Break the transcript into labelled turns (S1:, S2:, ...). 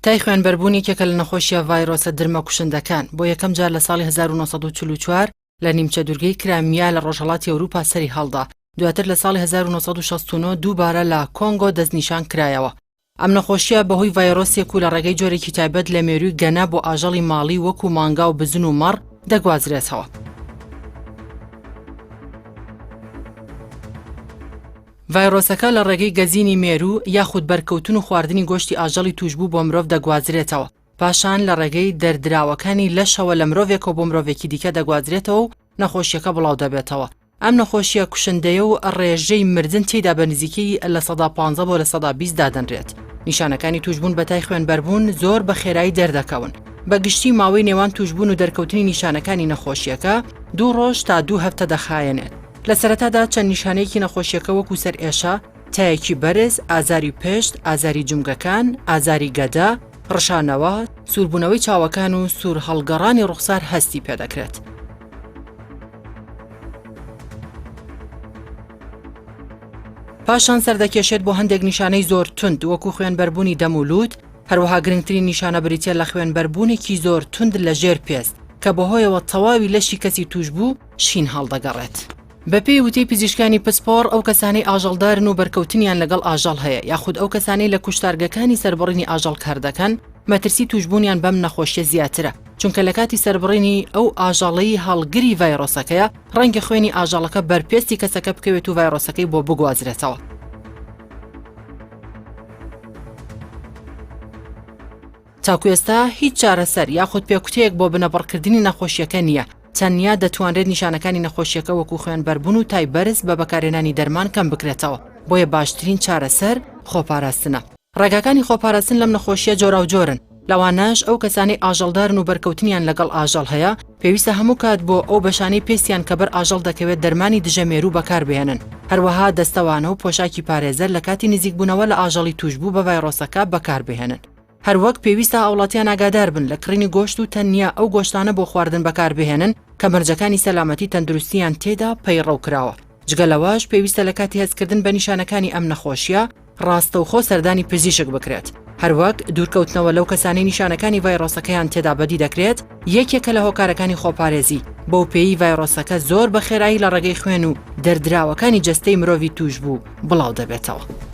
S1: تای خوێنبەربوونێکێکە لە نەخۆشیە ڤایرۆسە درمە کوشندەکان بۆ یەکەم جار لە ساڵی 1944 لە نیمچە دوورگەی کرایمیا لە ڕۆژهەڵاتی ئەوروپا سەری هەڵدا. دواتر لە ساڵی 1969 دووبارە لە کۆنگۆ دەستنیشان کرایەوە. ئەم نەخۆشیە بەهۆی ڤایرۆسێک و لە ڕێگەی جۆرێکی تایبەت لە مێرووی گەنە بۆ ئاژەڵی ماڵی وەکو مانگا و بزن و مەڕ دەگوازرێتەوە. ڤایرۆسەکە لە ڕێگەی گەزینی مێرو یاخود بەرکەوتن و خواردنی گۆشتی ئاژەڵی توشبوو بۆ مرۆڤ دەگوازرێتەوە. پاشان لە ڕێگەی دەردراوەکانی لەشەوە لە مرۆڤێکەوە بۆ مرۆڤێکی دیکە دەگوازرێتەوە و نەخۆشیەکە بڵاو دەبێتەوە. ئەم نەخۆشیە کوشندەیە و ڕێژەی مردن تێدا بە نزیکەی لە 15 بۆ لە 120 دادەنرێت. نیشانەکانی توشبوون بە تای خوێنبەربوون زۆر بە خێرایی دەردەکەون. بە گشتی ماوەی نێوان توشبوون و دەرکەوتنی نیشانەکانی نەخۆشیەکە 2 ڕۆژ تا 2 هەفتە دەخایەنێت. لە سەرەتادا چەند نیشانەیەکی نەخۆشیەکە وەکو سەر ئێشە، تایەکی بەرز، ئازاری پشت، ئازاری جومگەکان، ئازاری گەدا، ڕشانەوە، سووربوونەوەی چاوەکان و سوور هەڵگەڕانی ڕوخسار هەستی پێدەکرێت. پاشان سەردەکێشێت بۆ هەندێک نیشانەی زۆر تند وەکو خوێنبەربوونی دەمولود، هەروەها گرنگترین نیشانە بریتە لە خوێنبەربوونێکی زۆر تند لە ژێر پێست کە بەهۆیەوە تەواوی لەشی کەسی توشبوو شین هەڵدەگەڕێت. بە پێی وتەی پزیشکانی پسپۆڕ ئەو کەسانەی ئاژەڵدارن و بەرکەوتنیان لەگەڵ ئاژەڵ هەیە یاخود ئەو کەسانەی لە کوشتارگەکانی سەربڕینی ئاژەڵ کار دەکەن مەترسی توشبوونیان بەم نەخۆشیە زیاترە، چونکە لە کاتی سەربڕینی ئەو ئاژەڵەی هەڵگری ڤایرۆسەکەیە ڕەنگە خوێنی ئاژەڵەکە بەرپێستی کەسەکە بکەوێت و ڤایرۆسەکەی بۆ بگوازرێتەوە. تاکو ئێستا هیچ چارەسەر یاخود پێکوتەیەک بۆ بنەبڕکردنی نەخۆشیەکە نییە. تەنیا دەتوانرێت نیشانەکانی نەخۆشیەکە وەکو خوێنبەربوون و تایبەرز بە بەکارهێنانی دەرمان کەم بکرێتەوە. بۆیە باشترین چارەسەر خۆپاراستنە. ڕێگاکانی خۆپاراستن لەم نەخۆشیە جۆرا و جۆرن. لەوانەش ئەو کەسانەی ئاژەڵدارن و بەرکەوتنیان لەگەڵ ئاژەڵ هەیە پێویستە هەموو کات بۆ ئەو بەشانەی پێستیان کە بەر ئاژەڵ دەکەوێت دەرمانی دژەمێرو بەکاربهێنن. هەروەها دەستەوانە و پۆشاکی پارێزەر لە کاتی نزیکبوونەوە لە ئاژەڵی توشبوو بە ڤایرۆسەکە بەکاربهێنن. هەروەک پێویستە ئاوڵاتیان ئاگادار بن لە کڕینی گۆشت و تەنیا ئەو گۆشتانە بۆ خواردن بەکاربهێنن کە مەرجەکانی سەلامەتی تەندروستیان تێدا پەیڕەوکراوە. جگەلەوەش پێویستە لە کاتی هەستکردن بە نیشانەکانی ئەم نەخۆشیە ڕاستەوخۆ سەردانی پزیشک بکرێت. هەروەک دوورکەوتنەوە لەو کەسانەی نیشانەکانی ڤایرۆسەکەیان تێدا بەدی دەکرێت یەکێکە لە هۆکارەکانی خۆپارێزی. بەو پێی ڤایرۆسەکە زۆر بە خێرایی لە ڕێگەی خوێن و دەردراوەکانی جەستەی مرۆڤی توشبوو بڵاو دەبێتەوە.